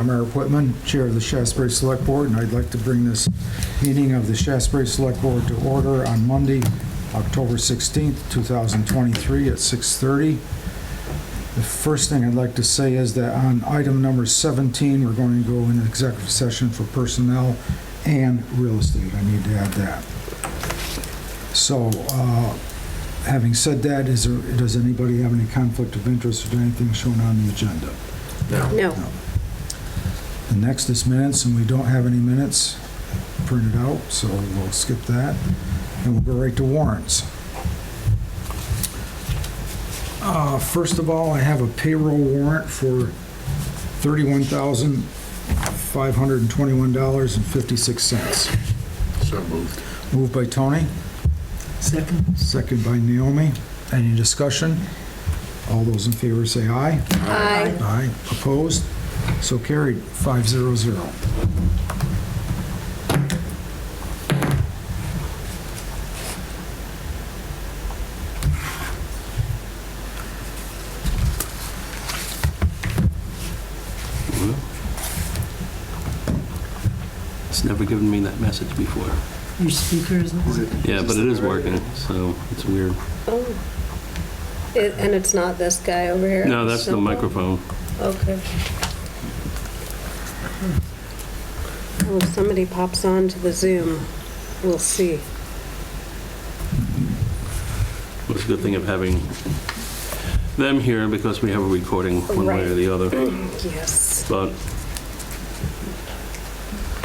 I'm Eric Whitman, Chair of the Shaftsbury Select Board, and I'd like to bring this meeting of the Shaftsbury Select Board to order on Monday, October 16th, 2023 at 6:30. The first thing I'd like to say is that on item number 17, we're going to go into executive session for personnel and real estate. I need to add that. So, having said that, does anybody have any conflict of interest or anything shown on the agenda? No. The next is minutes, and we don't have any minutes printed out, so we'll skip that. And we'll go right to warrants. First of all, I have a payroll warrant for $31,521.56. So moved. Moved by Tony. Second. Second by Naomi. Any discussion? All those in favor say aye. Aye. Aye. Opposed? So carried, 500. It's never given me that message before. Your speaker isn't working? Yeah, but it is working, so it's weird. Oh. And it's not this guy over here? No, that's the microphone. Okay. Well, if somebody pops on to the Zoom, we'll see. Well, it's a good thing of having them here because we have a recording one way or the other. Yes. But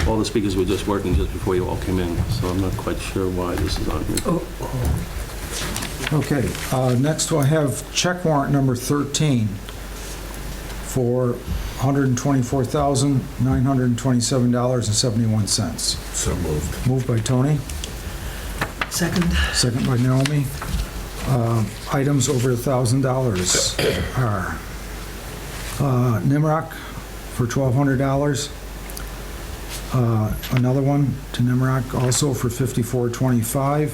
all the speakers were just working just before you all came in, so I'm not quite sure why this is on here. Okay, next I have check warrant number 13 for $124,927.71. So moved. Moved by Tony, Second. second by Naomi. Items over $1,000 are Nimrock for $1,200. Another one to Nimrock also for $54.25.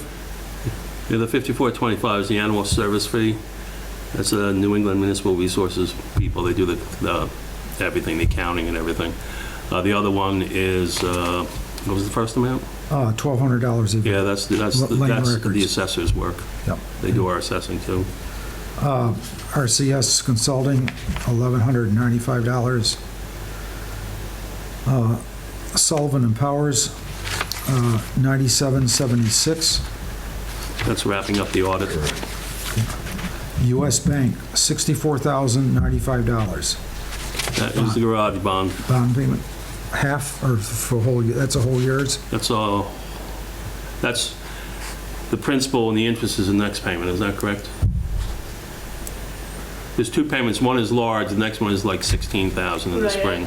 Yeah, the 5425 is the animal service fee. That's the New England Municipal Resources people. They do the everything, the accounting and everything. The other one is, what was the first amount? $1,200 even. Yeah, that's Land the records. assessor's work. Yep. They do our assessing too. RCS Consulting, $1,195. Sullivan and Powers, $97.76. That's wrapping up the audit. US Bank, $64,095. That is the garage bond. Bond payment, half or for whole year? That's a whole year's? That's all. That's the principal and the interest is the next payment. Is that correct? There's two payments. One is large. The next one is like 16,000 in the spring.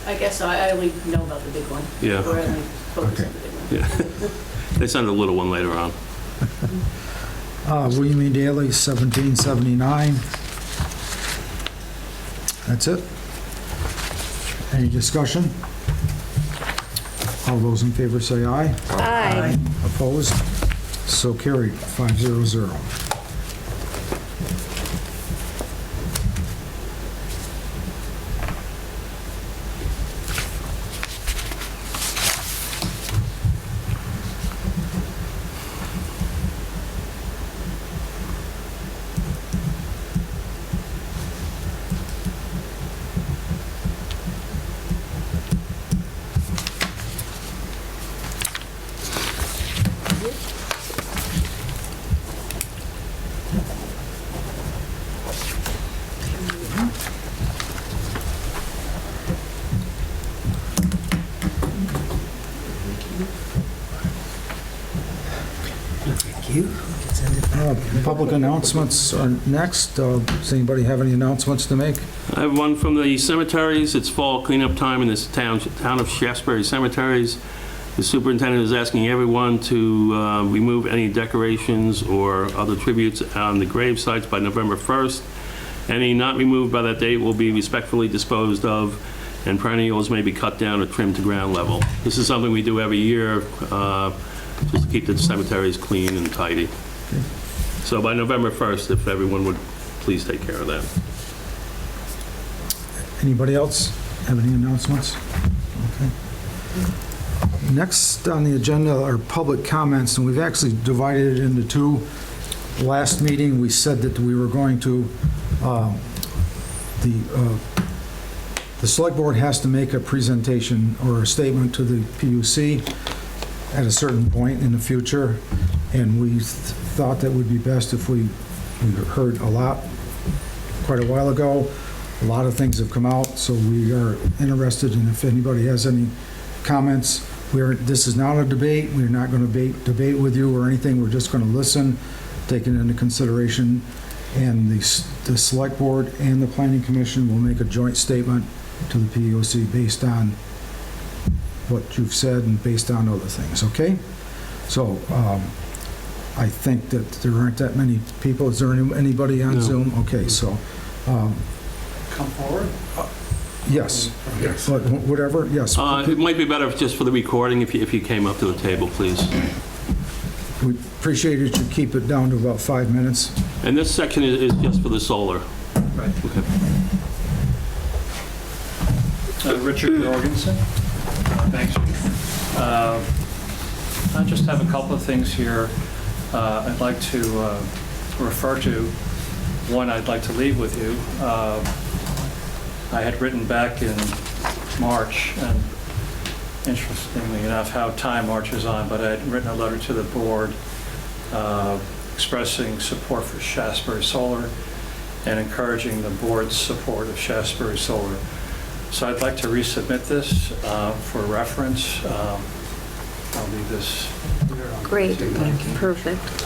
I guess so. I only know about the big one. Yeah. Or I only focus Okay. on the big one. Yeah. They send a little one later on. William E. Daley, $17.79. That's it. Any discussion? All those in favor say aye. Aye. Opposed? So carried, 500. Thank you. Public announcements are next. Does anybody have any announcements to make? I have one from the cemeteries. It's fall cleanup time in this town of Shaftsbury cemeteries. The superintendent is asking everyone to remove any decorations or other tributes on the grave sites by November 1st. Any not removed by that date will be respectfully disposed of, and perennials may be cut down or trimmed to ground level. This is something we do every year, just to keep the cemeteries clean and tidy. Okay. So by November 1st, if everyone would please take care of that. Anybody else? have any announcements? Okay. Next on the agenda are public comments, and we've actually divided it into two. Last meeting, we said that we were going to, the select board has to make a presentation or a statement to the PUC at a certain point in the future, and we thought that would be best if we heard a lot quite a while ago. A lot of things have come out, so we are interested in if anybody has any comments. This is not a debate. We're not going to debate with you or anything. We're just going to listen, take it into consideration, and the select board and the planning commission will make a joint statement to the PUC based on what you've said and based on other things, okay? So I think that there aren't that many people. Is there anybody on No. Zoom? Okay, so Come forward. yes, Yes. but whatever, yes. It might be better just for the recording if you came up to the table, please. We appreciate it. You keep it down to about 5 minutes. And this section is just for the solar. Right. Okay. Richard Jorgensen. Thanks. I just have a couple of things here I'd like to refer to. One I'd like to leave with you. I had written back in March, and interestingly enough, how time marches on, but I had written a letter to the board expressing support for Shaftsbury Solar and encouraging the board's support of Shaftsbury Solar. So I'd like to resubmit this for reference. I'll leave this. Great, perfect.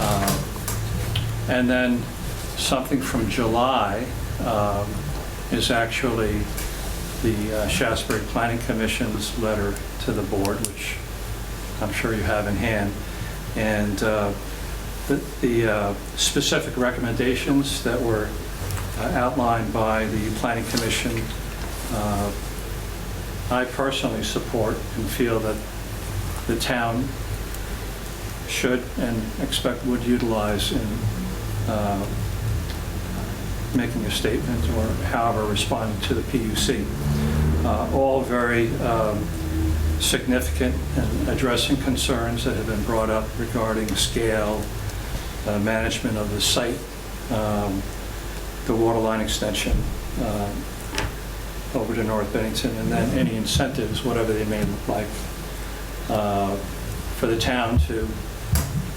And then something from July is actually the Shaftsbury Planning Commission's letter to the board, which I'm sure you have in hand. And the specific recommendations that were outlined by the Planning Commission, I personally support and feel that the town should and expect would utilize in making a statement or however responding to the PUC. All very significant and addressing concerns that have been brought up regarding scale, management of the site, the water line extension over to North Bennington, and then any incentives, whatever they may look like, for the town to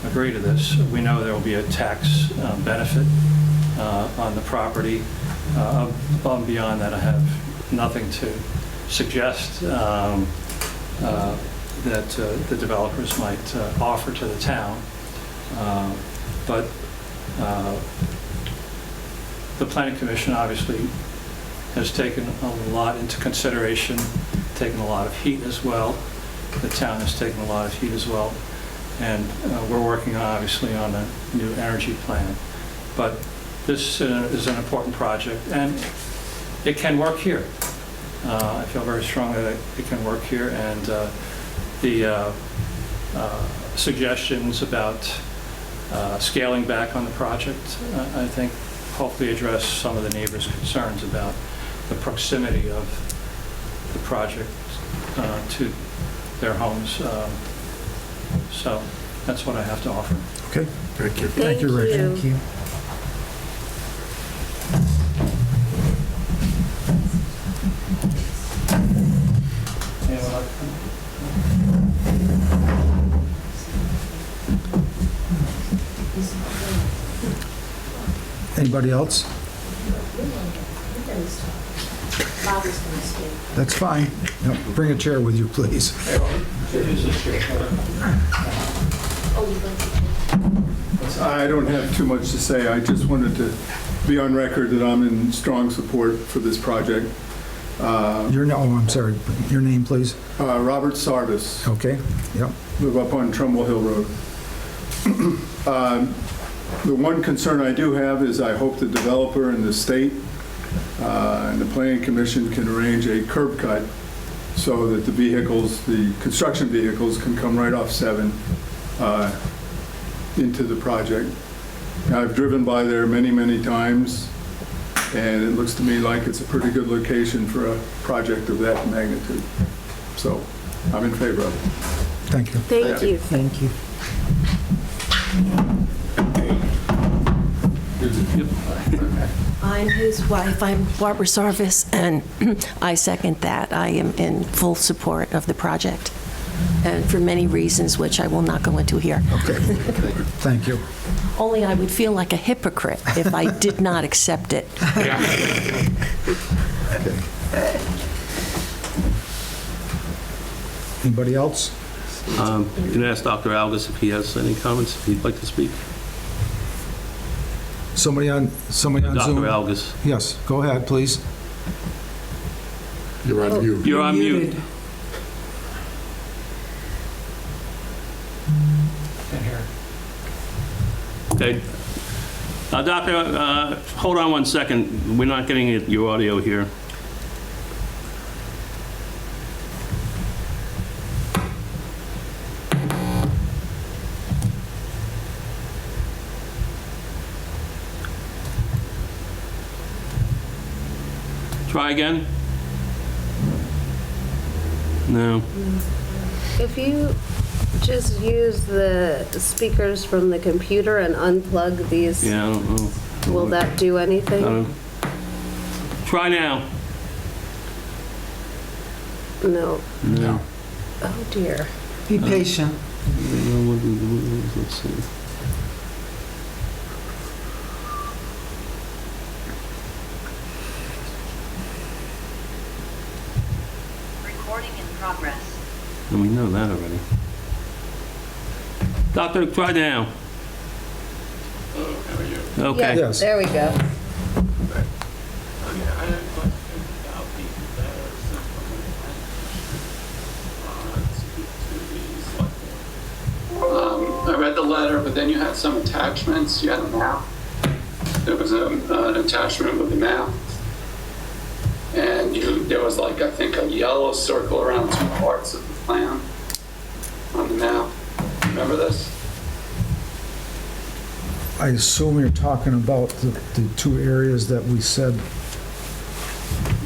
agree to this. We know there will be a tax benefit on the property. Above and beyond that, I have nothing to suggest that the developers might offer to the town. But the Planning Commission obviously has taken a lot into consideration, taken a lot of heat as well. The town has taken a lot of heat as well. And we're working obviously on a new energy plan. But this is an important project, and it can work here. I feel very strongly that it can work here, and the suggestions about scaling back on the project, I think, hopefully address some of the neighbors' concerns about the proximity of the project to their homes. So that's what I have to offer. Okay, Thank you. thank you, Rich. Thank you. Anybody else? That's fine. Yep, bring a chair with you, please. I don't have too much to say. I just wanted to be on record that I'm in strong support for this project. I'm sorry, your name, please? Robert Sardis, Okay, yep. live up on Trumbull Hill Road. The one concern I do have is I hope the developer and the state and the planning commission can arrange a curb cut so that the vehicles, the construction vehicles, can come right off 7 into the project. I've driven by there many, many times. And it looks to me like it's a pretty good location for a project of that magnitude. So I'm in favor of it. Thank you. Thank you. Thank you. I'm his wife. I'm Barbara Sarvis, and I second that. I am in full support of the project, and for many reasons, which I will not go into here. Okay. Thank you. Only I would feel like a hypocrite if I did not accept it. Anybody else? You can ask Dr. Algus if he has any comments, if he'd like to speak. Somebody on Zoom? Dr. Algus. Yes, go ahead, please. You're on mute. You're on mute. Muted. Can't hear. Okay. Doctor, hold on one second. We're not getting your audio here. Try again? No. If you just use the speakers from the computer and unplug these, Yeah, I don't know. will that do anything? Try now. No. No. Oh, dear. Be patient. Let's see. Recording in progress. And we know that already. Doctor, try now. Okay. Yes. There we go. I read the letter, but then you had some attachments. You had a map. There was an attachment with a map. And there was like, I think, a yellow circle around two parts of the plan on the map. Remember this? I assume you're talking about the two areas that we said.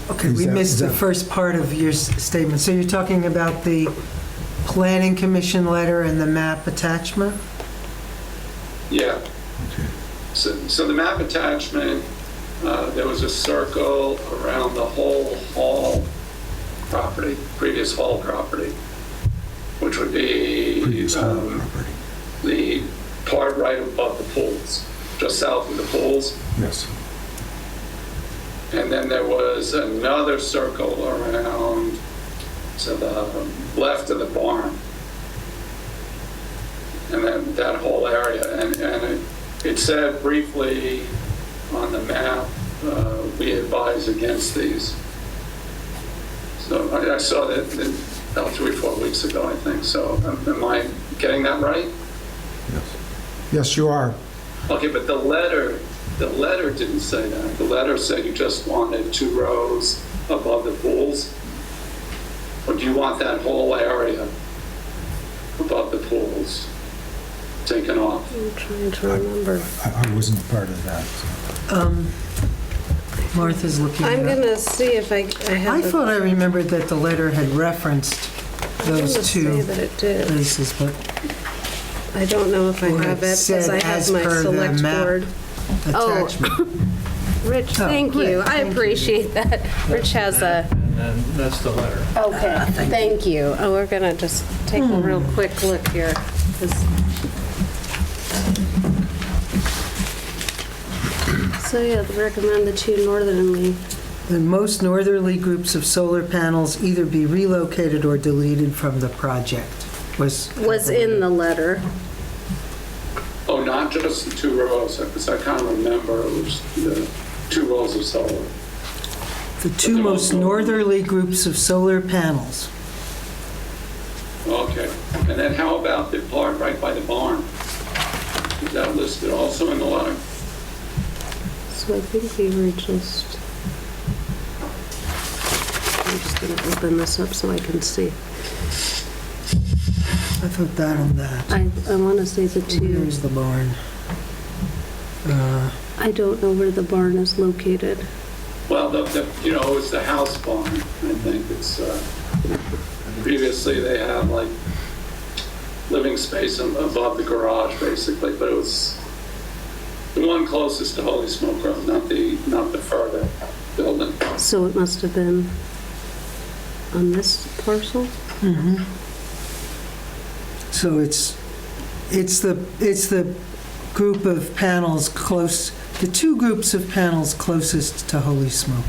Okay, Is we that- missed is the that- first part of your statement. So you're talking about the Planning Commission letter and the map attachment? Yeah. So the map attachment, there was a circle around the whole hall property, previous hall property, which would be Previous hall property. the part right above the pools, just south of the pools. Yes. And then there was another circle around to the left of the barn. And then that whole area. And it said briefly on the map, we advise against these. So I saw that about 3 or 4 weeks ago, I think. So am I getting that right? Yes. Yes, you are. Okay, but the letter didn't say that. The letter said you just wanted 2 rows above the pools. Or do you want that whole area above the pools taken off? I'm trying to remember. I wasn't a part of that. Martha's looking I'm it up. gonna see if I have. I thought I remembered that the letter had referenced those Say two that it did. places, but I don't know if I Or it have it because said I have as my per the select map. board. Oh. attachment. Rich, Oh, thank great, you. I thank you. appreciate that. Rich has a. And then that's the letter. Okay, thank you. Oh, we're gonna just take a real quick look here. 'cause- So yeah, recommend the 2 northerly. The most northerly groups of solar panels either be relocated or deleted from the project. Was In the letter. Oh, not just the 2 rows, because I kind of remember it was the 2 rows of solar. the 2 most northerly groups of solar panels. Okay, and then how about the part right by the barn? Is that listed also in the letter? So I think we were just. I'm just gonna open this up so I can see. I thought that and that. I wanna say the 2. Here's the barn. I don't know where the barn is located. Well, it's the house barn, I think. It's, previously they had like living space above the garage, basically, but it was the one closest to Holy Smoke Road, not the further building. So it must have been on this parcel? So it's the group of panels the two groups of panels closest to Holy Smoke.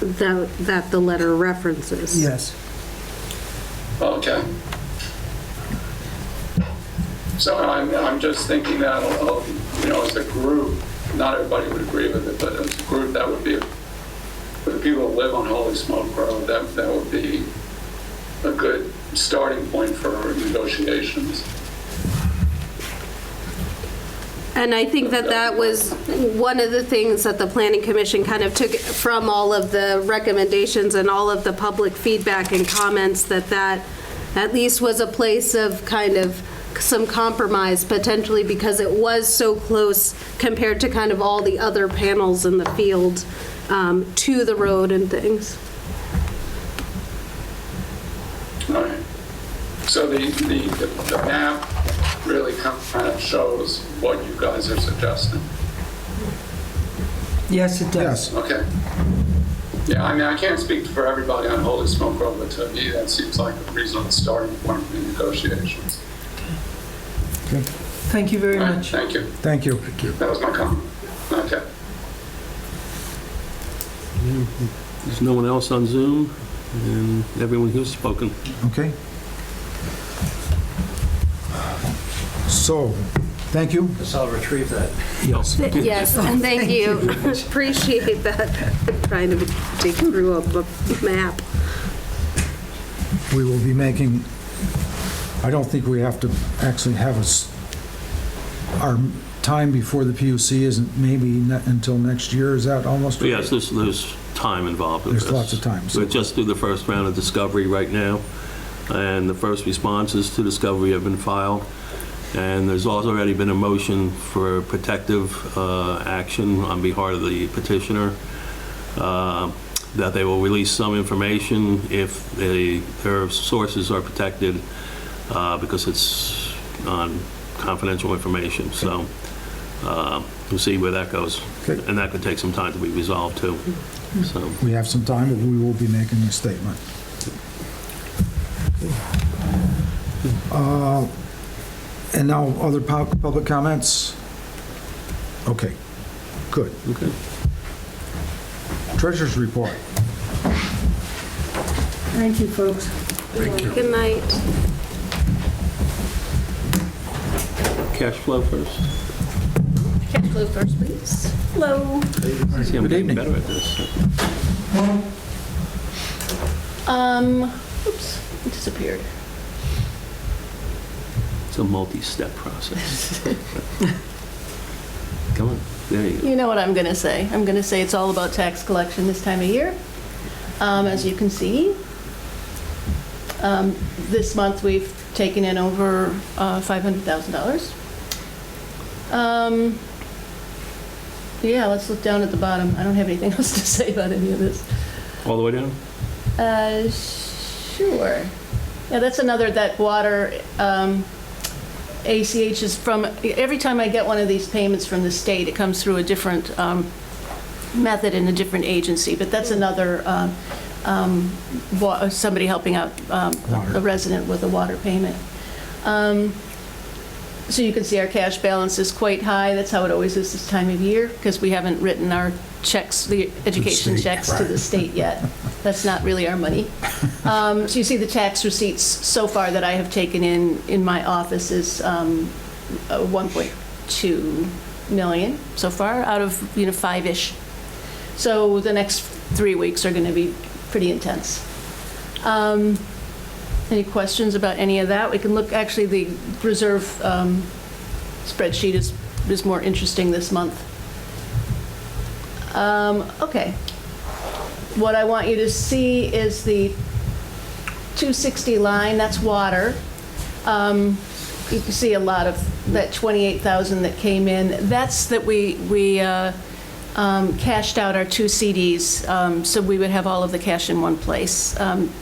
That the letter references? Yes. Okay. So I'm just thinking that, as a group, not everybody would agree with it, but as a group, that would be, for the people who live on Holy Smoke Road, that would be a good starting point for negotiations. And I think that was one of the things that the Planning Commission kind of took from all of the recommendations and all of the public feedback and comments, that at least was a place of kind of some compromise potentially, because it was so close compared to kind of all the other panels in the field to the road and things. All right. So the map really kind of shows what you guys are suggesting. Yes, it does. Yes. Okay. Yeah, I mean, I can't speak for everybody on Holy Smoke Road, but to me, that seems like a reasonable starting point in negotiations. Okay. Thank you very All right, much. thank you. Thank you. That was my comment. Okay. There's no one else on Zoom, and everyone here's spoken. Okay. So, thank you. Guess I'll retrieve that. Yes. Yes, thank you. Appreciate that. Trying to dig through a map. We will be making, I don't think we have to actually have our time before the PUC isn't maybe until next year. Is that almost? But yes, there's time involved with this. There's lots of time. We're just through the first round of discovery right now, and the first responses to discovery have been filed. And there's also already been a motion for protective action on behalf of the petitioner, that they will release some information if their sources are protected, because it's on confidential information. So we'll see where that goes. Okay. And that could take some time to be resolved too. So We have some time, but we will be making a statement. And now, other public comments? Okay, good. okay. Treasurer's report. Thank you, folks. Good night. Cash flow first. Cash flow first, please. Hello. See, I'm Good getting evening. better at this. Oops, it disappeared. It's a multi-step process. Come on, there you go. You know what I'm going to say. I'm going to say it's all about tax collection this time of year. As you can see, this month we've taken in over $500,000. Yeah, let's look down at the bottom. I don't have anything else to say about any of this. All the way down? Sure. Yeah, that's another, that water, ACH is from, every time I get one of these payments from the state, it comes through a different method in a different agency, but that's another, somebody helping out a resident with a water payment. So you can see our cash balance is quite high. That's how it always is this time of year, because we haven't written our checks, the education checks to the state yet. That's not really our money. So you see the tax receipts so far that I have taken in my office is 1.2 million so far out of 5-ish. So the next 3 weeks are going to be pretty intense. Any questions about any of that? We can look, actually the reserve spreadsheet is more interesting this month. Okay. What I want you to see is the 260 line, that's water. you can see a lot of that 28,000 that came in. That's that we cashed out our 2 CDs, so we would have all of the cash in one place.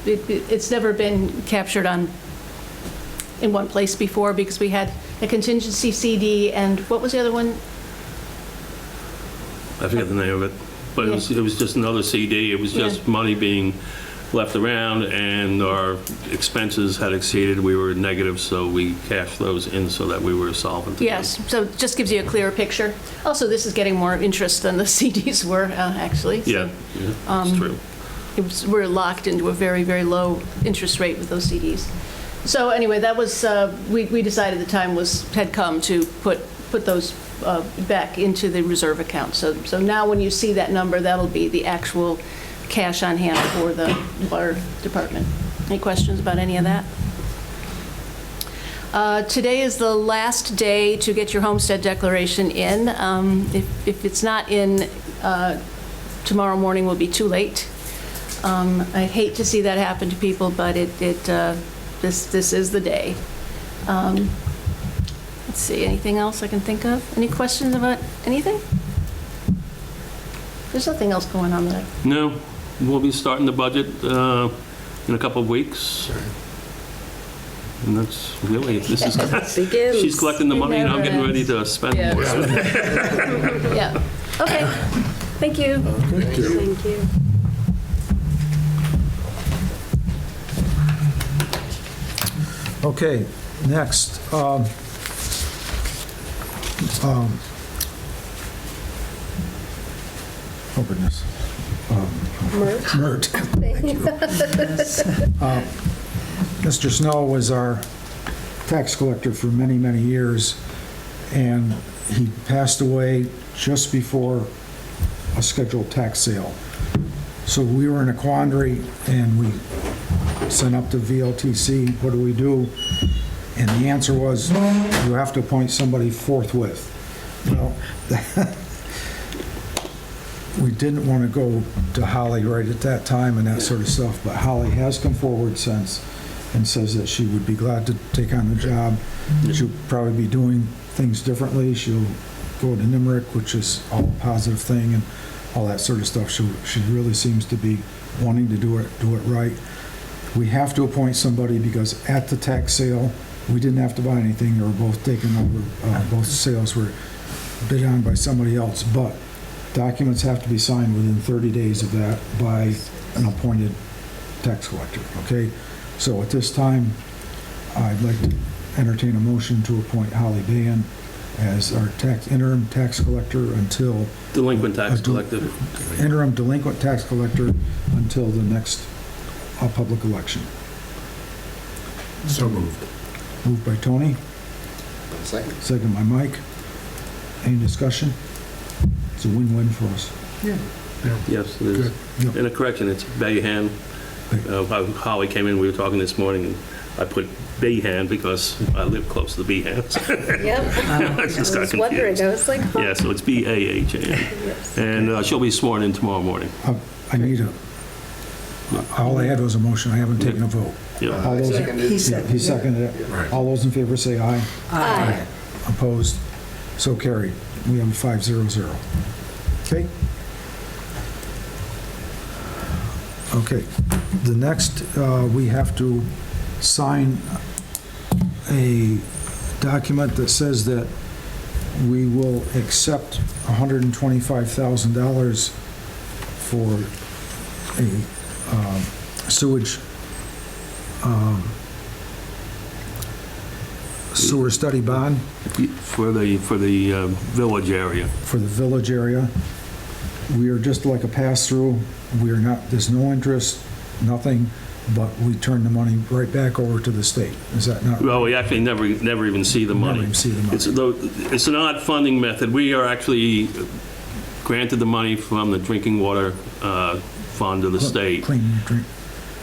It's never been captured in one place before because we had a contingency CD and what was the other one? I forget the name of it, but it was just another CD. It was just money being left around, and our expenses had exceeded. We were negative, so we cashed those in so that we were solvent. Yes, so it just gives you a clearer picture. Also, this is getting more interest than the CDs were, actually. So, It's true. we're locked into a very, very low interest rate with those CDs. So anyway, that was, we decided the time had come to put those back into the reserve account. So now when you see that number, that'll be the actual cash on hand for the water department. Any questions about any of that? Today is the last day to get your homestead declaration in. If it's not in, tomorrow morning will be too late. I hate to see that happen to people, but this is the day. Let's see, anything else I can think of? Any questions about anything? There's nothing else going on there. No, we'll be starting the budget in a couple of weeks. And that's really, this is, Begins. she's collecting the money and I'm getting never ready to spend Yeah. more. Yeah, okay, thank you. Thank you. Okay, next. Oh goodness. Mert. Thank you. Mr. Snow was our tax collector for many, many years, and he passed away just before a scheduled tax sale. So we were in a quandary, and we sent up to VLTC, what do we do? And the answer was, you have to appoint somebody forthwith. Well, we didn't want to go to Holly right at that time and that sort of stuff, but Holly has come forward since and says that she would be glad to take on the job. She'll probably be doing things differently. She'll go to NIMRIC, which is all a positive thing, and all that sort of stuff. She really seems to be wanting to do it right. We have to appoint somebody because at the tax sale, we didn't have to buy anything. They were both taken over, both sales were bid on by somebody else, but documents have to be signed within 30 days of that by an appointed tax collector, okay? So at this time, I'd like to entertain a motion to appoint Holly Bayan as our interim tax collector until... Delinquent tax collector. Interim delinquent tax collector until the next public election. So moved. Moved by Tony. Second. Second by Mike. Any discussion? It's a win-win for us. Yes, it is. Yep. And a correction, it's Bayhan. How Holly came in, we were talking this morning, and I put Bayhan because I live close to the Bayhans. Yep. I just got I was wondering, confused. I was like, huh? Yeah, so it's Bahan. Yes. And she'll be sworn in tomorrow morning. I need all I had was a motion. I haven't taken a vote. Yeah. All those, He yeah, he seconded it. Right. All those in favor say aye. Aye. Opposed? So carried. We have a 500. Okay? Okay. The next, we have to sign a document that says that we will accept $125,000 for a sewage sewer study bond For the village area. for the village area. We are just like a pass-through. We are not, there's no interest, nothing, but we turn the money right back over to the state. Is that not? Well, we actually never even see the money. Never even see the money. It's an odd funding method. We are actually granted the money from the drinking water fund of the state, Clean drink.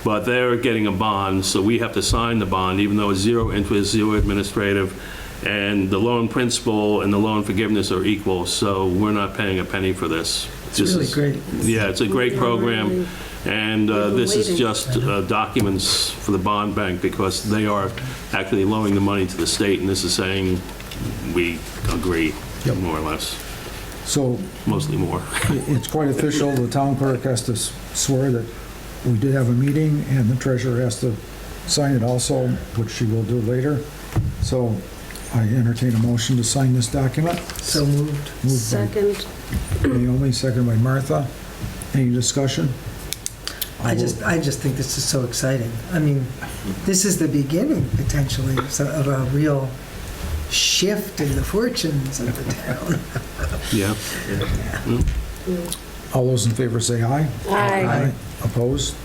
but they're getting a bond, so we have to sign the bond, even though it's zero interest, zero administrative, and the loan principal and the loan forgiveness are equal, so we're not paying a penny for this. It's really great. Yeah, it's a great program, And this is just documents for the bond bank because they are actually loaning the money to the state, and this is saying we agree, more or less, So mostly more. it's quite official. The town clerk has to swear that we did have a meeting, and the treasurer has to sign it also, which she will do later. So I entertain a motion to sign this document. So moved. Moved by Second. Naomi, second by Martha. Any discussion? I just think this is so exciting. I mean, this is the beginning, potentially, of a real shift in the fortunes of the town. Yeah. All those in favor say aye. Aye. Opposed?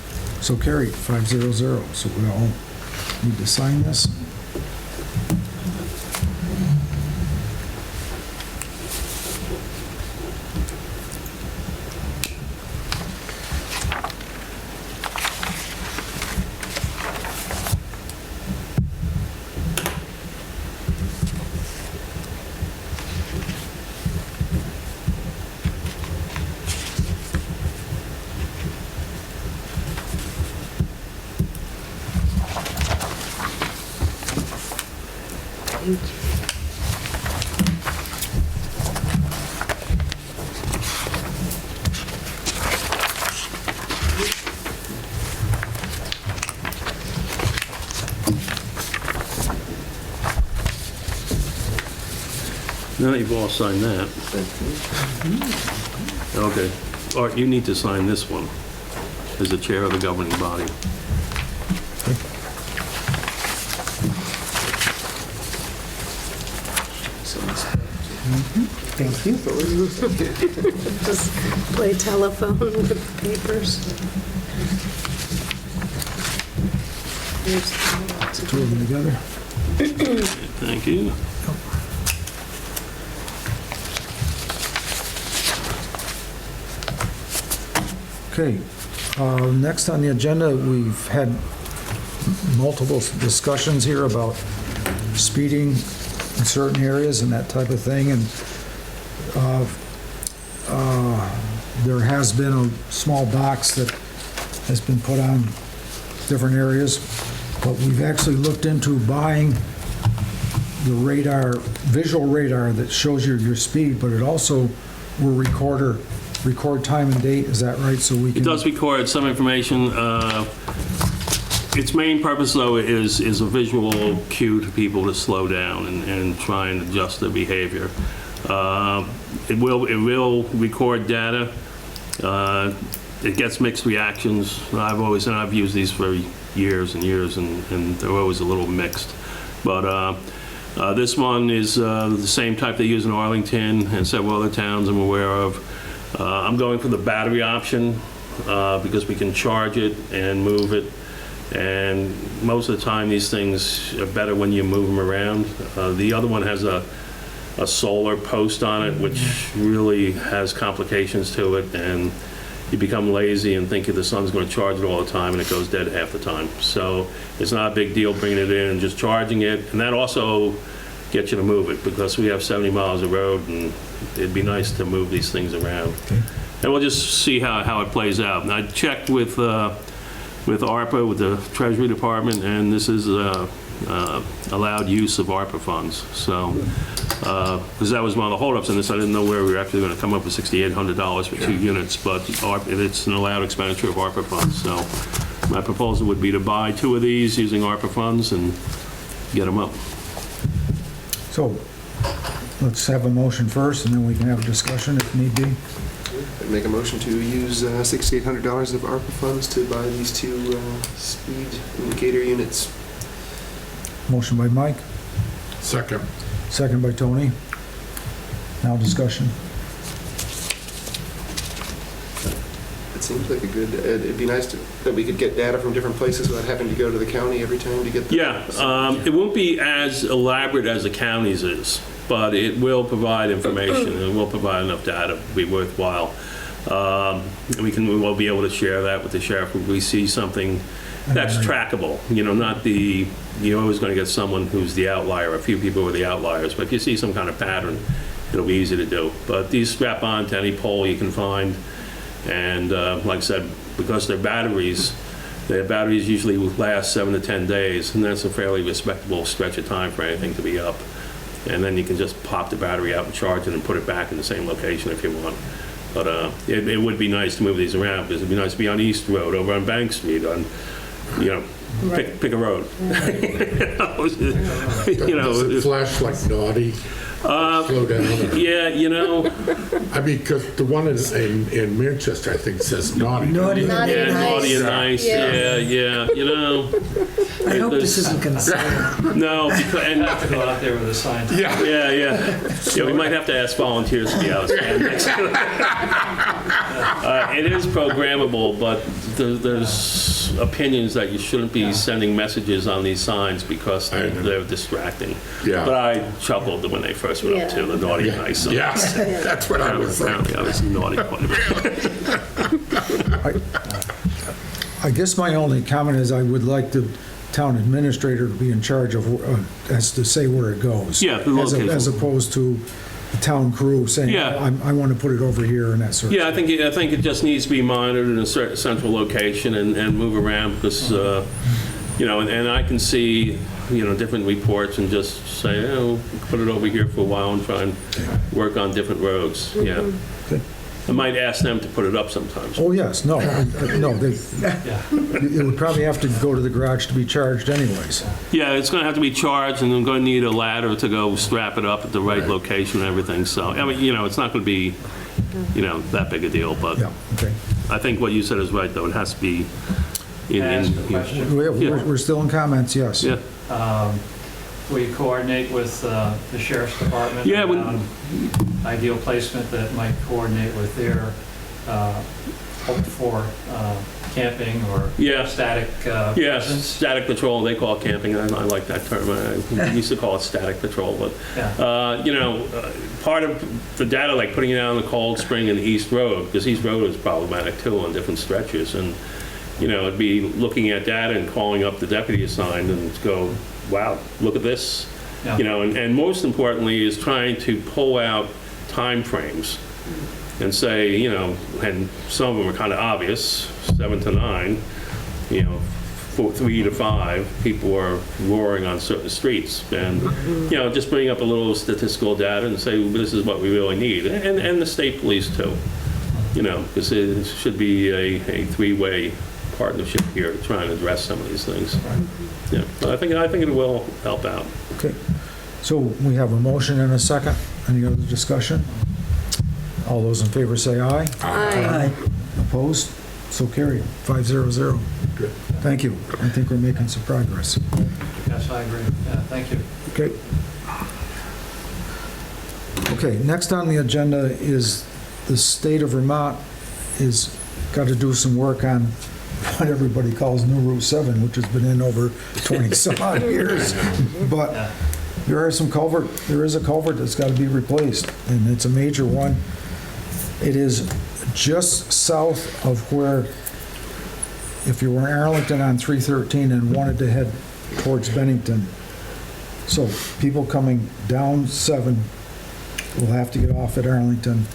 So carried, 500. So we all need to sign this. Now you've all signed that. Okay. Art, you need to sign this one as the chair of the governing body. Thank you. Just play telephone with the papers. Here's Two of them together. Thank you. Okay, next on the agenda, we've had multiple discussions here about speeding in certain areas and that type of thing, and there has been a small box that has been put on different areas, but we've actually looked into buying the radar, visual radar that shows your speed, but it also will record time and date, is that right? So we can. It does record some information. Its main purpose, though, is a visual cue to people to slow down and try and adjust their behavior. It will record data. It gets mixed reactions. I've used these for years and years, and they're always a little mixed. But this one is the same type they use in Arlington and several other towns I'm aware of. I'm going for the battery option because we can charge it and move it. And most of the time, these things are better when you move them around. The other one has a solar post on it, which really has complications to it. And you become lazy and think the sun's going to charge it all the time, and it goes dead half the time. So it's not a big deal bringing it in and just charging it. And that also gets you to move it because we have 70 miles of road, and it'd be nice to move these things around. Okay. And we'll just see how it plays out. And I checked with ARPA, with the Treasury Department, and this is allowed use of ARPA funds. So, because that was one of the holdups in this, I didn't know where we were actually going to come up with $6,800 for 2 units, but it's an allowed expenditure of ARPA funds. So my proposal would be to buy 2 of these using ARPA funds and get them up. So let's have a motion first, and then we can have a discussion if need be. I'd make a motion to use $6,800 of ARPA funds to buy these 2 speed indicator units. Motion by Mike, Second. second by Tony. Now discussion. It seems like a good, it'd be nice that we could get data from different places without having to go to the county every time to get the... Yeah, it won't be as elaborate as the county's is, but it will provide information, and it will provide enough data to be worthwhile. We will be able to share that with the sheriff if we see something that's trackable. Not you're always going to get someone who's the outlier. A few people are the outliers, but if you see some kind of pattern, it'll be easy to do. But these strap on to any pole you can find, and like I said, because their batteries usually last 7 to 10 days, and that's a fairly respectable stretch of time for anything to be up. And then you can just pop the battery out and charge it and put it back in the same location if you want. But it would be nice to move these around, because it'd be nice to be on East Road, over on Bank Street, on, pick a road. Does it flash like naughty? Slow down. Yeah, I mean, because the one in Manchester, I think, says naughty. Naughty and yeah, nice. naughty and nice. Yeah. I hope this isn't going to say that. No, You have to go out there with a sign. Yeah, we might have to ask volunteers to be out. It is programmable, but there's opinions that you shouldn't be sending messages on these signs because they're distracting. Yeah. But I chuckled when they first went up to the naughty and nice. Yes, that's what I was thinking. Apparently I was naughty quite a bit. I guess my only comment is I would like the town administrator to be in charge of, as to say where it goes. Yeah, the location. As opposed to the town crew saying, Yeah. I want to put it over here and that sort of Yeah, thing. I think it just needs to be monitored in a certain central location and move around because, and I can see, different reports and just say, put it over here for a while and try and work on different roads. Yeah. Okay. I might ask them to put it up sometimes. Oh, yes, no, it would probably have to go to the garage to be charged anyways. Yeah, it's going to have to be charged, and I'm going to need a ladder to go strap it up at the right location and everything. So, I mean, it's not going to be, that big a deal. But Yeah, okay. I think what you said is right, though. It has to be Can I ask a question? We're still in comments, yes. Yeah. Will you coordinate with the sheriff's department? Yeah, around ideal placement that might coordinate with their hope for camping or static Yeah, presence? static patrol, they call it camping. I like that term. I used to call it static patrol. But, part of the data, like putting it out on the Cold Spring and East Road, because East Road is problematic too on different stretches. And, it'd be looking at data and calling up the deputy assigned and go, wow, look at this. Yeah. And most importantly is trying to pull out time frames and say, and some of them are kind of obvious, 7 to 9, 3 to 5, people are roaring on certain streets. And, just bring up a little statistical data and say, well, this is what we really need. And the state police too, because it should be a three-way partnership here to try and address some of these things. Yeah, but I think it will help out. Okay, so we have a motion and a second. Any other discussion? All those in favor say aye. Aye. Opposed? So carried, 500. Good. Thank you. I think we're making some progress. Yes, I agree. Yeah, thank you. Okay. Okay, next on the agenda is the state of Vermont is got to do some work on what everybody calls New Route 7, which has been in over 20-some odd years. But there is a culvert that's got to be replaced, and it's a major one. It is just south of where, if you were in Arlington on 313 and wanted to head towards Bennington, so people coming down 7 will have to get off at Arlington,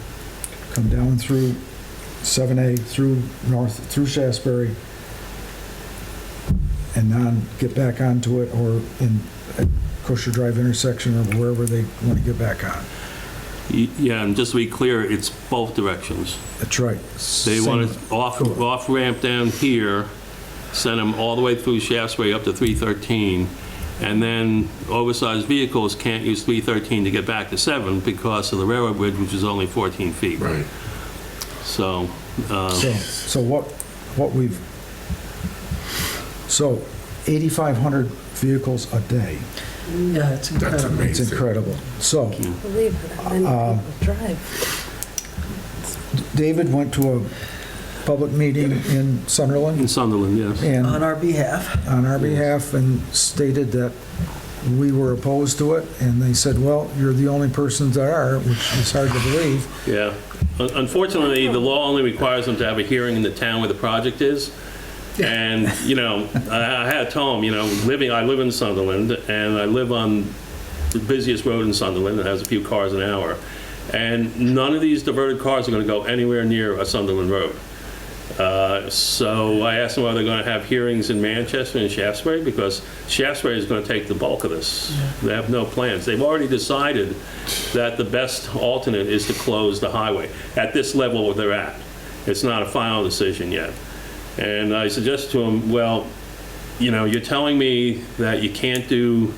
come down through 7A, through north, through Shaftsbury, and then get back onto it, or in at Kosher Drive intersection, or wherever they want to get back on. Yeah, and just to be clear, it's both directions. That's right. They want to off ramp down here, send them all the way through Shaftsbury up to 313, and then oversized vehicles can't use 313 to get back to 7 because of the railroad bridge, which is only 14 feet. Right. So, So what we've, so 8,500 vehicles a day. Yeah, it's That's incredible. amazing. It's incredible. So Believe it, and people drive. David went to a public meeting in Sunderland in Sunderland, yes. and On our behalf. on our behalf and stated that we were opposed to it, and they said, well, you're the only persons that are, which is hard to believe. Yeah. Unfortunately, the law only requires them to have a hearing in the town where the project is. And, I had to tell them, I live in Sunderland, and I live on the busiest road in Sunderland that has a few cars an hour. And none of these diverted cars are going to go anywhere near a Sunderland road. So I asked them whether they're going to have hearings in Manchester and Shaftesbury, because Shaftesbury is going to take the bulk of this. They have no plans. They've already decided that the best alternate is to close the highway at this level where they're at. It's not a final decision yet. And I suggested to them, well, you know, you're telling me that you can't do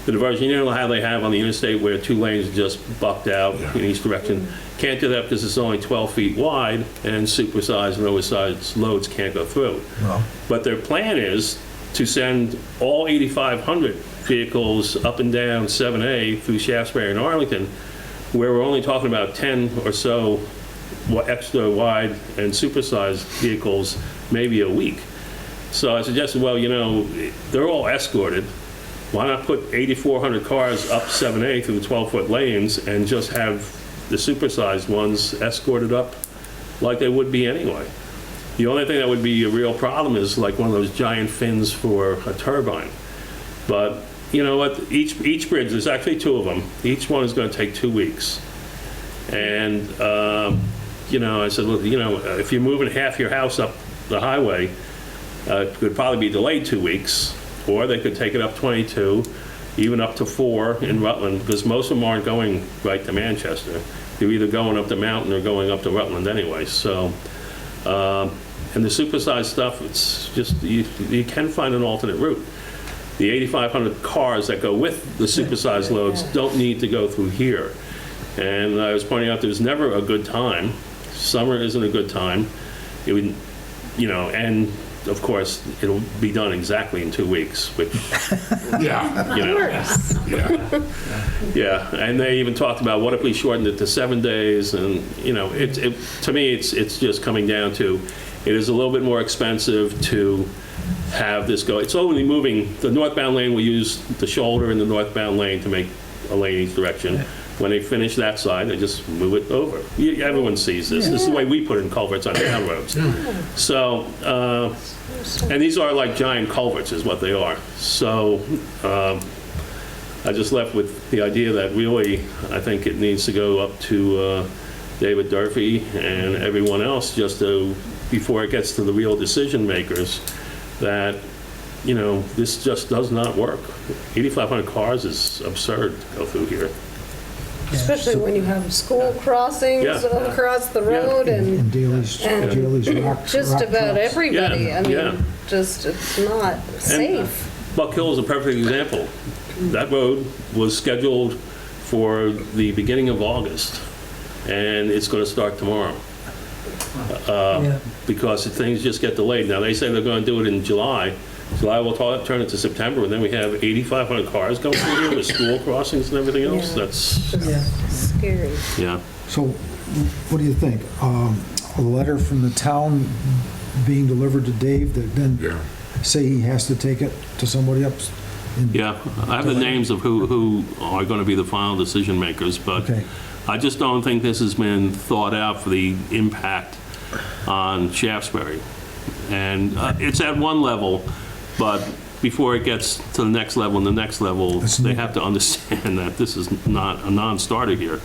the diversion. You know how they have on the interstate where 2 lanes are just bucked out in each direction? Can't do that because it's only 12 feet wide and supersized and oversized loads can't go through. Well, But their plan is to send all 8,500 vehicles up and down 7A through Shaftsbury and Arlington, where we're only talking about 10 or so extra wide and supersized vehicles maybe a week. So I suggested, well, you know, they're all escorted. Why not put 8,400 cars up 7A through the 12-foot lanes and just have the supersized ones escorted up like they would be anyway? The only thing that would be a real problem is like one of those giant fins for a turbine. But you know what? Each bridge, there's actually 2 of them. Each one is going to take 2 weeks. And, you know, I said, look, you know, if you're moving half your house up the highway, it could probably be delayed 2 weeks, or they could take it up 22, even up to 4 in Rutland, because most of them aren't going right to Manchester. They're either going up the mountain or going up to Rutland anyway. So, and the supersized stuff, it's just, you can find an alternate route. The 8,500 cars that go with the supersized loads don't need to go through here. And I was pointing out there's never a good time. Summer isn't a good time. It would, you know, and of course, it'll be done exactly in 2 weeks, which, Yeah. you know, Yeah. yeah. And they even talked about what if we shortened it to 7 days, and you know, to me, it's just coming down to, it is a little bit more expensive to have this go. It's only moving, the northbound lane will use the shoulder in the northbound lane to make a lane each direction. When they finish that side, they just move it over. Everyone sees this. This is the way we put in culverts on town roads. So, and these are like giant culverts is what they are. So I just left with the idea that really, I think it needs to go up to David Durfee and everyone else just to, before it gets to the real decision makers, that, you know, this just does not work. 8,500 cars is absurd to go through here. Especially when you have school crossings Yeah. across the road and Daley's rock. just rock about trucks. everybody. Yeah, I mean, yeah. just, it's not safe. Buck Hill is a perfect example. That road was scheduled for the beginning of August, and it's going to start tomorrow. Because things just get delayed. Now, they say they're going to do it in July. July will turn it to September, and then we have 8,500 cars going through here with school crossings and everything else. Yeah. That's, Scary. yeah. So what do you think? A letter from the town being delivered to Dave that then Yeah. say he has to take it to somebody else? Yeah, I have the names of who are going to be the final decision makers, but Okay. I just don't think this has been thought out for the impact on Shaftsbury. And it's at one level, but before it gets to the next level and the next level, they have to understand that this is not a non-starter here.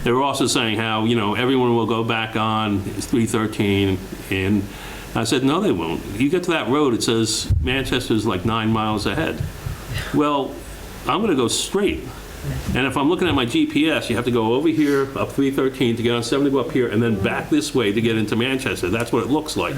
They were also saying how, you know, everyone will go back on 313, and I said, no, they won't. You get to that road, it says Manchester's like 9 miles ahead. Well, I'm going to go straight. And if I'm looking at my GPS, you have to go over here, up 313 to get on 70, go up here, and then back this way to get into Manchester. That's what it looks like.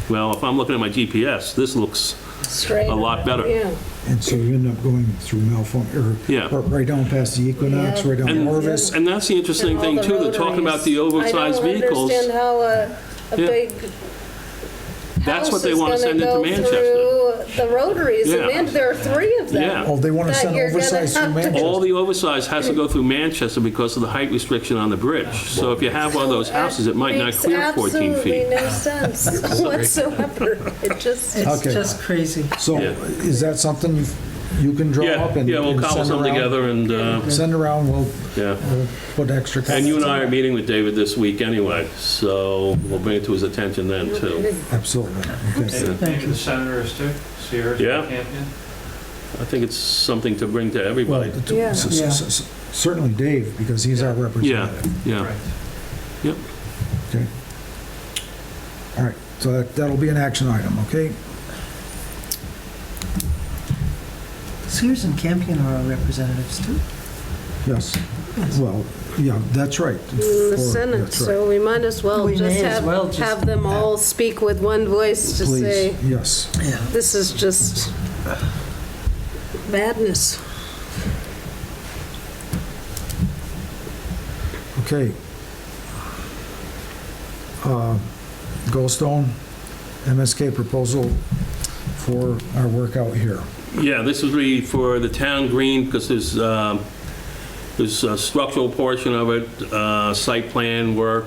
Well, if I'm looking at my GPS, this looks Straight a lot better. Yeah. And so you end up going through Malfont, Yeah. or right down past the Equinox, Yeah. right down And, Orvis. and that's the interesting And all thing, the too. They're talking about the rotaries. oversized vehicles. I don't understand how a Yeah. big That's what house they is want to gonna send into go Manchester. through the rotaries. Yeah. And there are 3 of them. Yeah. Oh, they want to that send you're gonna oversized through have to- Manchester. All the oversized has to go through Manchester because of the height restriction on the bridge. So if you have one of those houses, it might not clear 14 feet. Makes absolutely no sense whatsoever. It just, It's Okay. just crazy. So Yeah. is that something you can draw Yeah, up and yeah, we'll and cobble send something around? together and, Send around, we'll yeah. put extra. And you and I are comments meeting with David this week anyway, so we'll bring it to his attention then, too. on it. Absolutely. Okay. Maybe the senators too, Sears Yeah. and Campion. I think it's something to bring to Well, everybody. Yeah. certainly Dave, because he's our Yeah, representative. yeah. Right. Yep. Okay. All right. So that'll be an action item, okay? Sears and Campion are our representatives too. Yes. Well, yeah, that's right. In the For- Senate, that's right. so we might as well We just may as well just- have them all speak with one voice to say, Please, yes. Yeah. this is just madness. Okay. Goldstone, MSK proposal for our work out here. Yeah, this is really for the town green, because there's a structural portion of it, site plan work.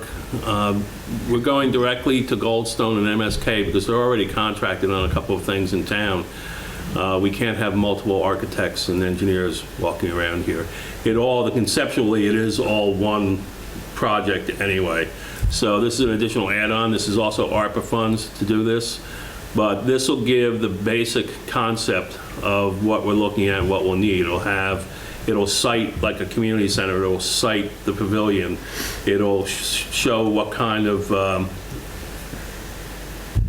We're going directly to Goldstone and MSK because they're already contracted on a couple of things in town. We can't have multiple architects and engineers walking around here. Conceptually, it is all one project anyway. So this is an additional add-on. This is also ARPA funds to do this. But this will give the basic concept of what we're looking at and what we'll need. It'll cite, like a community center, it'll cite the pavilion. It'll show what kind of,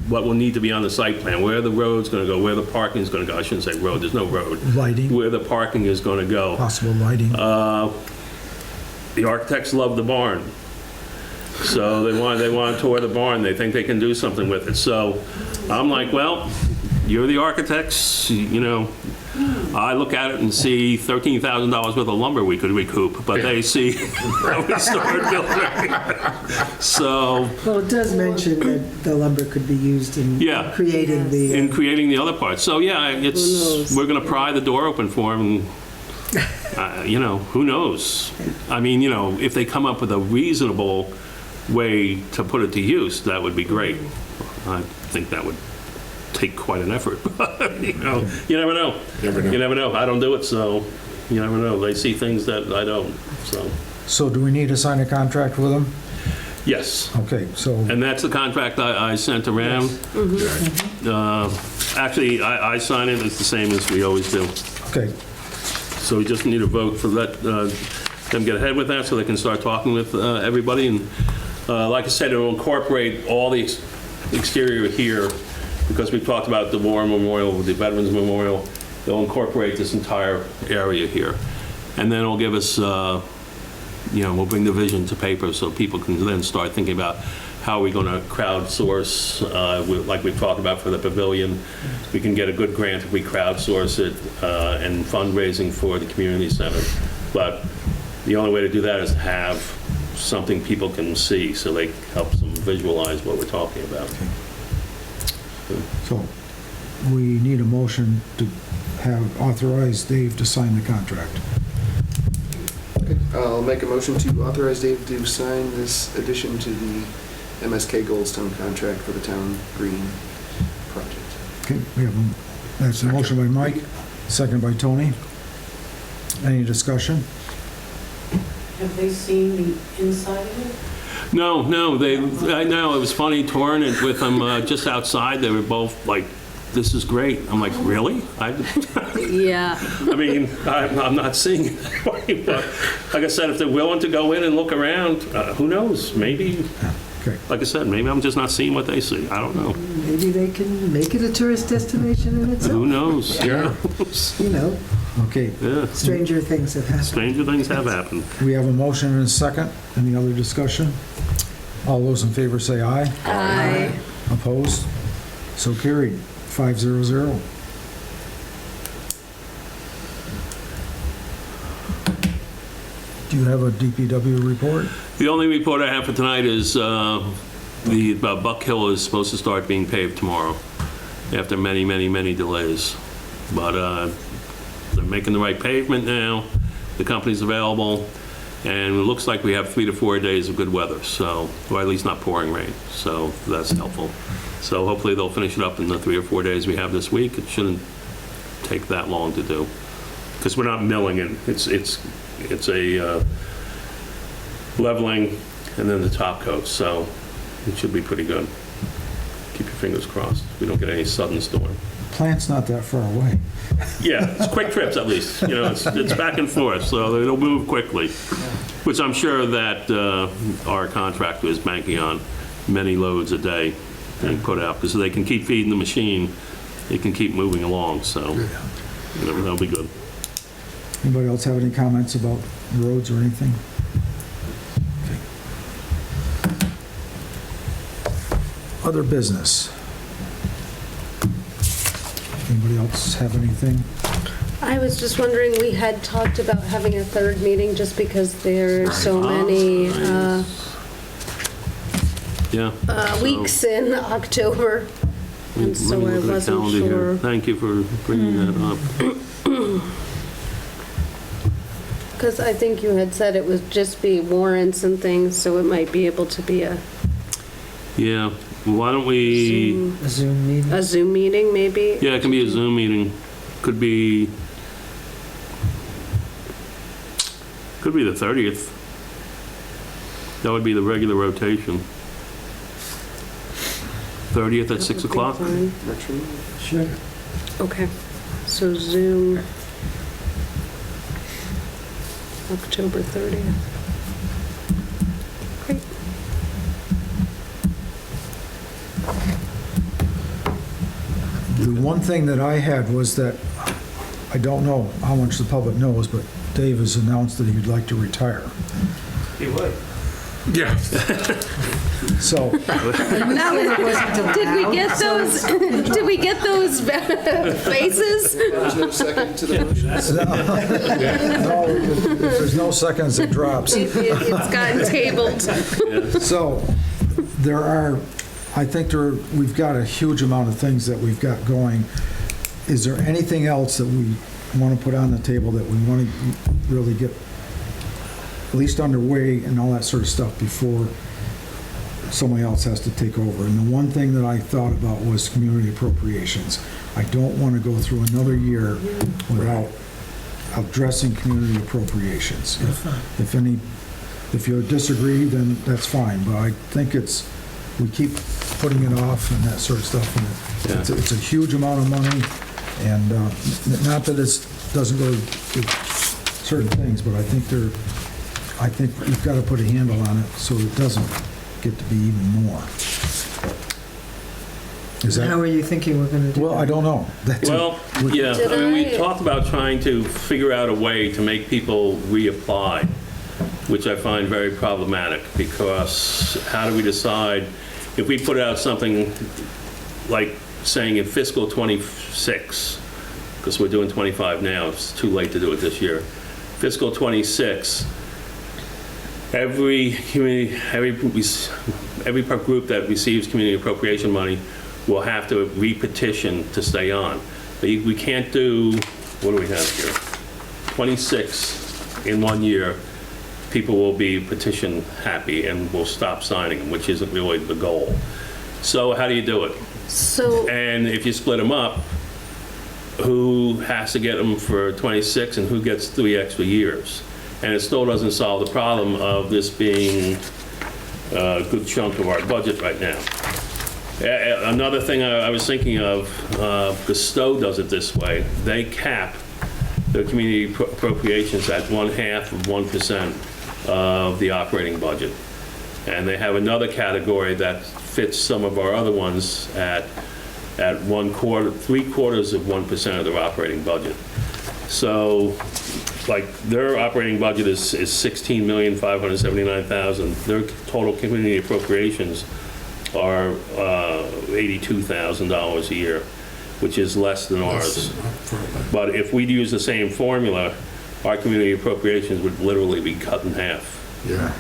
what will need to be on the site plan, where the road's gonna go, where the parking is gonna go. I shouldn't say road, there's no road. Lighting, Where the parking is gonna go. possible lighting. The architects love the barn. So they want to tour the barn. They think they can do something with it. So I'm like, well, you're the architects, you know. I look at it and see $13,000 worth of lumber we could recoup, but they see how we started building. So, Well, it does mention that the lumber could be used in Yeah. creating the. in creating the other part. So yeah, we're going to pry the door open for them. And, you know, who knows? I mean, you know, if they come up with a reasonable way to put it to use, that would be great. I think that would take quite an effort. You know, you never know. You never know. I don't do it, so you never know. They see things that I don't. So do we need to sign a contract with them? Yes. Okay, so, And that's the contract I sent around. Actually, I sign it. It's the same as we always do. okay, So we just need a vote for them get ahead with that so they can start talking with everybody. And like I said, it will incorporate all the exterior here because we talked about the War Memorial, the Veterans Memorial. They'll incorporate this entire area here. And then it'll give us, you know, we'll bring the vision to paper so people can then start thinking about how are we going to crowdsource, like we've talked about for the pavilion. We can get a good grant if we crowdsource it and fundraising for the community center. But the only way to do that is to have something people can see so they helps them visualize what we're talking about. so we need a motion to have authorized Dave to sign the contract. I'll make a motion to authorize Dave to sign this addition to the MSK Goldstone contract for the town green project. Okay, that's a motion by Mike, second by Tony. Any discussion? Have they seen the inside of it? No, I know, it was funny touring it with them just outside. They were both like, this is great. I'm like, really? Yeah. I mean, I'm not seeing it that way, but like I said, if they're willing to go in and look around, who knows? Maybe, Okay. like I said, maybe I'm just not seeing what they see. I don't know. Maybe they can make it a tourist destination in itself. Who knows? Yeah. You know, Okay, Yeah. stranger things have happened. Stranger things have happened. we have a motion and a second. Any other discussion? All those in favor say aye. Aye. Opposed? So carried, 500. Do you have a DPW report? The only report I have for tonight is the Buck Hill is supposed to start being paved tomorrow after many, many, many delays. But they're making the right pavement now. The company's available. And it looks like we have 3 to 4 days of good weather, so, or at least not pouring rain. So that's helpful. So hopefully they'll finish it up in the 3 or 4 days we have this week. It shouldn't take that long to do. Because we're not milling it. It's a leveling and then the top coat, so it should be pretty good. Keep your fingers crossed. We don't get any sudden storm. Plant's not that far away. Yeah, it's quick trips at least. You know, it's back and forth, so it'll move quickly. Which I'm sure that our contractor is banking on many loads a day being put out, because they can keep feeding the machine, it can keep moving along, so that'll be good. Anybody else have any comments about roads or anything? Okay. Other business? Anybody else have anything? I was just wondering, we had talked about having a third meeting just because there are so many Yeah. weeks in October, and so I wasn't sure. Thank you for bringing that up. Because I think you had said it would just be warrants and things, so it might be able to be a Yeah, why don't we, A Zoom meeting? a Zoom meeting, maybe? yeah, it can be a Zoom meeting. Could be the 30th. That would be the regular rotation. 30th at 6 o'clock? Fine. Works for me. Sure. Okay, so Zoom, October 30th. Great. The one thing that I had was that, I don't know how much the public knows, but Dave has announced that he'd like to retire. He would. Yeah. So, Did we get those, did we get those faces? There's no second to the motion. no, if there's no seconds, it drops. It's gotten tabled. So, we've got a huge amount of things that we've got going. Is there anything else that we want to put on the table that we want to really get at least underway and all that sort of stuff before somebody else has to take over? And the one thing that I thought about was community appropriations. I don't want to go through another year without addressing community appropriations. If you disagree, then that's fine, but I think we keep putting it off and that sort of stuff. And it's a huge amount of money, and not that it doesn't go to certain things, but I think we've got to put a handle on it so it doesn't get to be even more. How are you thinking we're going to do that? Well, I don't know. Well, yeah, I mean, we talked about trying to figure out a way to make people reapply, which I find very problematic, because how do we decide if we put out something like saying in fiscal '26, because we're doing '25 now, it's too late to do it this year. Fiscal '26, every group that receives community appropriation money will have to re-petition to stay on. But we can't do, what do we have here? 26 in 1 year, people will be petition happy and will stop signing them, which isn't really the goal. So how do you do it? And if you split them up, who has to get them for 26 and who gets 3 extra years? And it still doesn't solve the problem of this being a good chunk of our budget right now. Another thing I was thinking of, because Stowe does it this way, they cap their community appropriations at 1/2% of the operating budget. And they have another category that fits some of our other ones at 3/4 of their operating budget. So, like, their operating budget is $16,579,000. Their total community appropriations are $82,000 a year, which is less than ours. But if we'd use the same formula, our community appropriations would literally be cut in half. Yeah.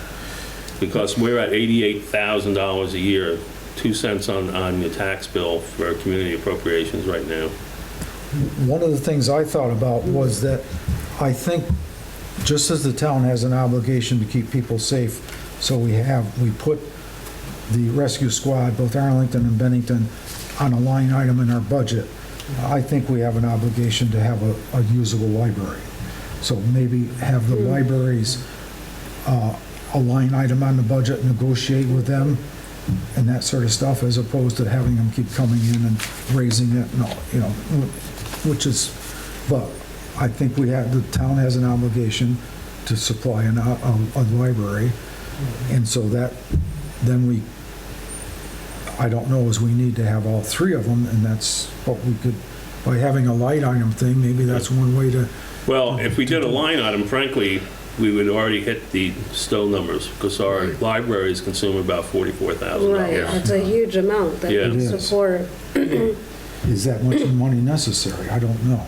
Because we're at $88,000 a year, 2 cents on your tax bill for community appropriations right now. One of the things I thought about was that I think just as the town has an obligation to keep people safe, so we put the rescue squad, both Arlington and Bennington, on a line item in our budget. I think we have an obligation to have a usable library. So maybe have the libraries, a line item on the budget, negotiate with them and that sort of stuff, as opposed to having them keep coming in and raising it, but I think the town has an obligation to supply a library, and so that, then I don't know as we need to have all three of them, and that's what we could, by having a light item thing, maybe that's one way to, Well, if we did a line item, frankly, we would already hit the Stowe numbers, because our libraries consume about $44,000. Right, it's a huge amount that Yeah. we It is. support. is that much money necessary? I don't know.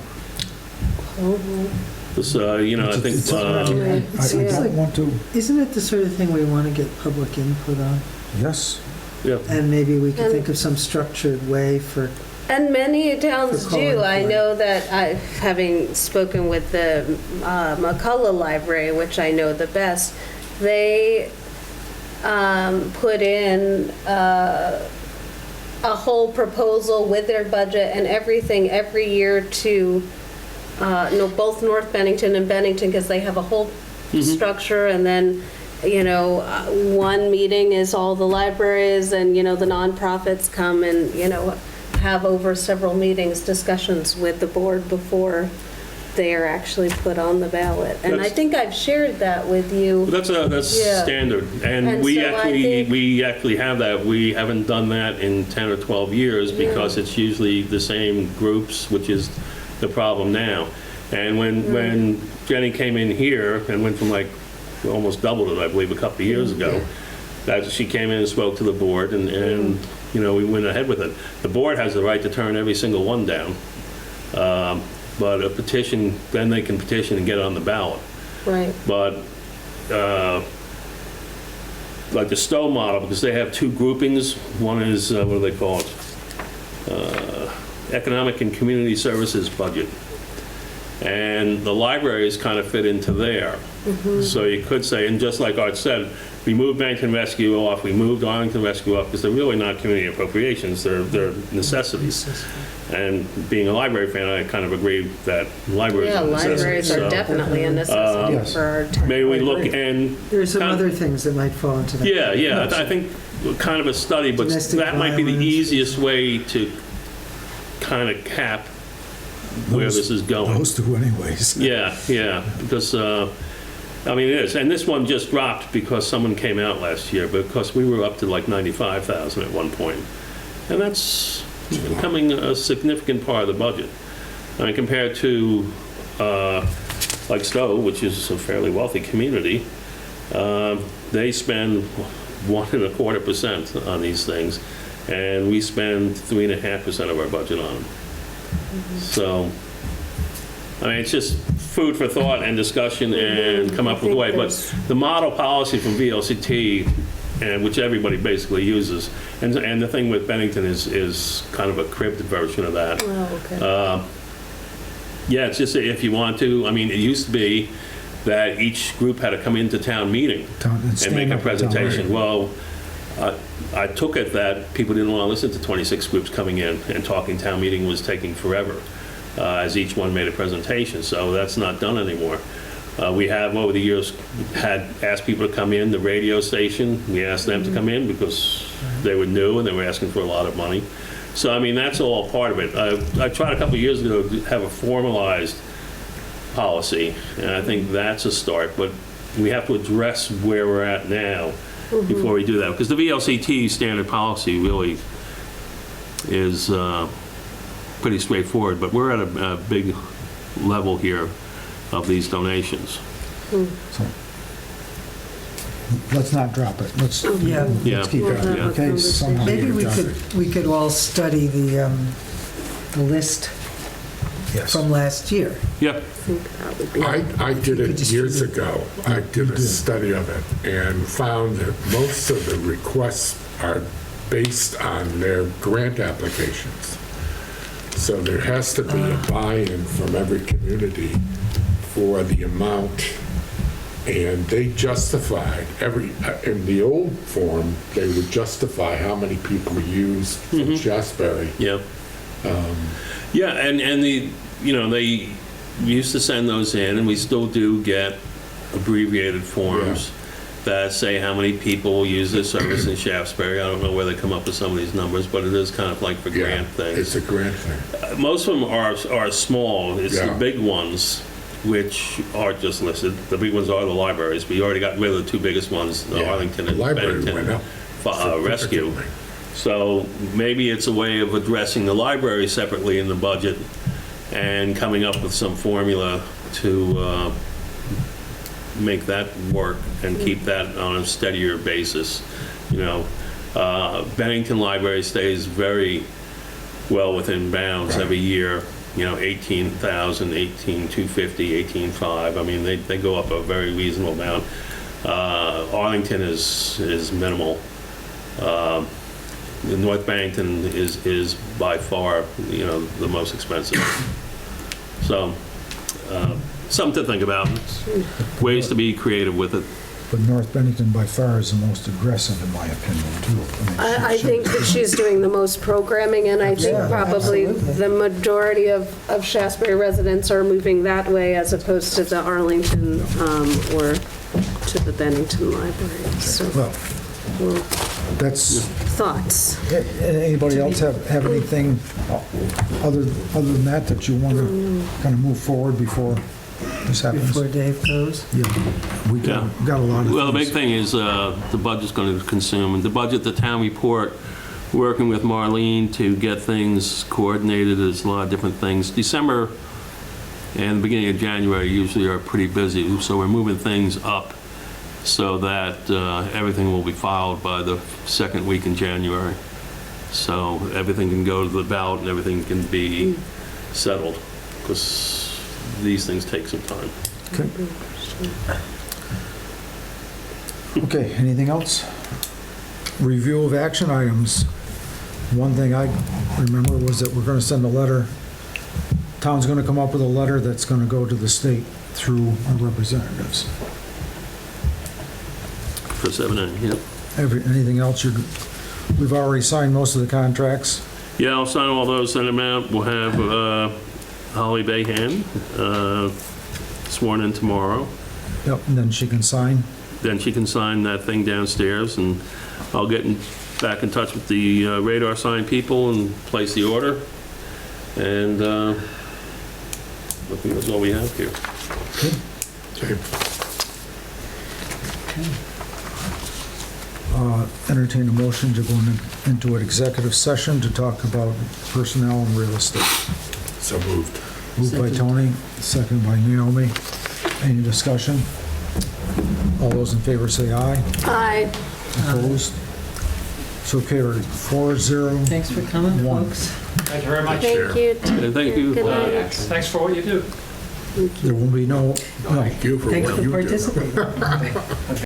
So, you know, I think, It's- I don't want to, Isn't it the sort of thing we want to get public input on? yes, yeah. And maybe we could And- think of some structured way for, And many towns For calling do. I for it. know that having spoken with the McCullough Library, which I know the best, they put in a whole proposal with their budget and everything every year to, both North Bennington and Bennington, because they have a whole structure, and then, one meeting is all the libraries, and, the nonprofits come and, have over several meetings, discussions with the board before they are actually put on the ballot. And I That's- think I've shared that with you. That's Yeah. standard, and And we so I think- actually have that. We haven't done that in 10 or 12 years because it's usually the same groups, which is the problem now. And when Jenny came in here and went from like almost doubled it, I believe, a couple of years ago, that she came in and spoke to the board, and we went ahead with it. The board has the right to turn every single one down. But a petition, then they can petition and get it on the ballot. Right. But like the Stowe model, because they have two groupings. One is, what do they call it? Economic and Community Services budget. And the libraries kind of fit into there. So you could say, and just like Art said, we moved Bennington Rescue off, we moved Arlington Rescue off, because they're really not community appropriations, they're necessities. And being a library fan, I kind of agree that libraries Yeah, are necessities. libraries are So definitely a necessity Yes. for our town. maybe we look and, there's some Kind of- other things that might fall into that. yeah, I think kind of a study, but Domestic that might be the violence. easiest way to kind of cap where Those- this is going. those two anyways. Yeah, because, I mean, it is. And this one just dropped because someone came out last year, because we were up to like 95,000 at one point. And that's becoming a significant part of the budget. I mean, compared to, like Stowe, which is a fairly wealthy community, they spend 1.25% on these things, and we spend 3.5% of our budget on them. So, I mean, it's just food for thought and discussion and come up with a way. But the model policy from VLCT, and which everybody basically uses, and the thing with Bennington is kind of a cribbed version of that. Oh, okay. Yeah, it's just if you want to. I mean, it used to be that each group had to come into town meeting and stand make a up at town presentation. meeting. Well, I took it that people didn't want to listen to 26 groups coming in, and talking town meeting was taking forever as each one made a presentation. So that's not done anymore. We have, over the years, had asked people to come in. The radio station, we asked them to come in because they were new and they were asking for a lot of money. So, I mean, that's all part of it. I tried a couple of years ago to have a formalized policy, and I think that's a start. But we have to address where we're at now before we do that. Because the VLCT standard policy really is pretty straightforward. But we're at a big level here of these donations. So, let's not drop it. Let's Yeah. Yeah. keep it Yeah. in case somehow Maybe we we could all study the list Yes. from last year. Yeah. I think that would be. I did it years ago. I did a study of it and found that most of the requests are based on their grant applications. So there has to be a buy-in from every community for the amount, and they justified in the old form, they would justify how many people used from Shaftsbury. Yeah. Yeah, and they used to send those in, and we still do get abbreviated forms that say how many people use this service in Shaftsbury. I don't know where they come up with some of these numbers, but it is kind of like for grant things. It's a grant thing. Most of them are small. It's the Yeah. big ones which are just listed. The big ones are the libraries. We already got rid of the two biggest ones, the Arlington and Library Bennington went up Rescue. significantly. So maybe it's a way of addressing the library separately in the budget and coming up with some formula to make that work and keep that on a steadier basis. You know, Bennington Library stays very well within bounds every year. You know, 18,000, 18,250, 18,500. I mean, they go up a very reasonable amount. Arlington is minimal. North Bennington is by far, you know, the most expensive. So, something to think about. Ways to be creative with it. But North Bennington by far is the most aggressive, in my opinion, too. I think that she's doing the most programming, and I think Yeah, probably absolutely. the majority of Shaftsbury residents are moving that way as opposed to the Arlington or to the Bennington Library. So, Well, well, that's, thoughts? anybody else have anything other than that you want to kind of move forward before this happens? Before Dave goes? Yeah, we got a lot of Well, the big things. thing is the budget's going to consume, and the budget, the town report, working with Marlene to get things coordinated, there's a lot of different things. December and the beginning of January usually are pretty busy, so we're moving things up so that everything will be filed by the second week in January. So everything can go to the ballot and everything can be settled, because these things take some time. Okay. Okay, anything else? Review of action items. One thing I remember was that we're going to send a letter. Town's going to come up with a letter that's going to go to the state through our representatives. For 7A, yeah. Anything else? We've already signed most of the contracts. Yeah, I'll sign all those, send them out. We'll have Holly Bayhan sworn in tomorrow. Yep, and then she can sign. Then she can sign that thing downstairs, and I'll get back in touch with the radar sign people and place the order. And I think that's all we have here. Entertain a motion to go into an executive session to talk about personnel and real estate. So moved. Moved by Tony, second by Naomi. Any discussion? All those in favor say aye. Aye. Opposed? So carried. 4-0. Thanks for coming, One. folks. Thank you very much. Thank you. Thank you. Good night. Thanks for what you do. There will be no, Thank you for Thanks what for you do. participating.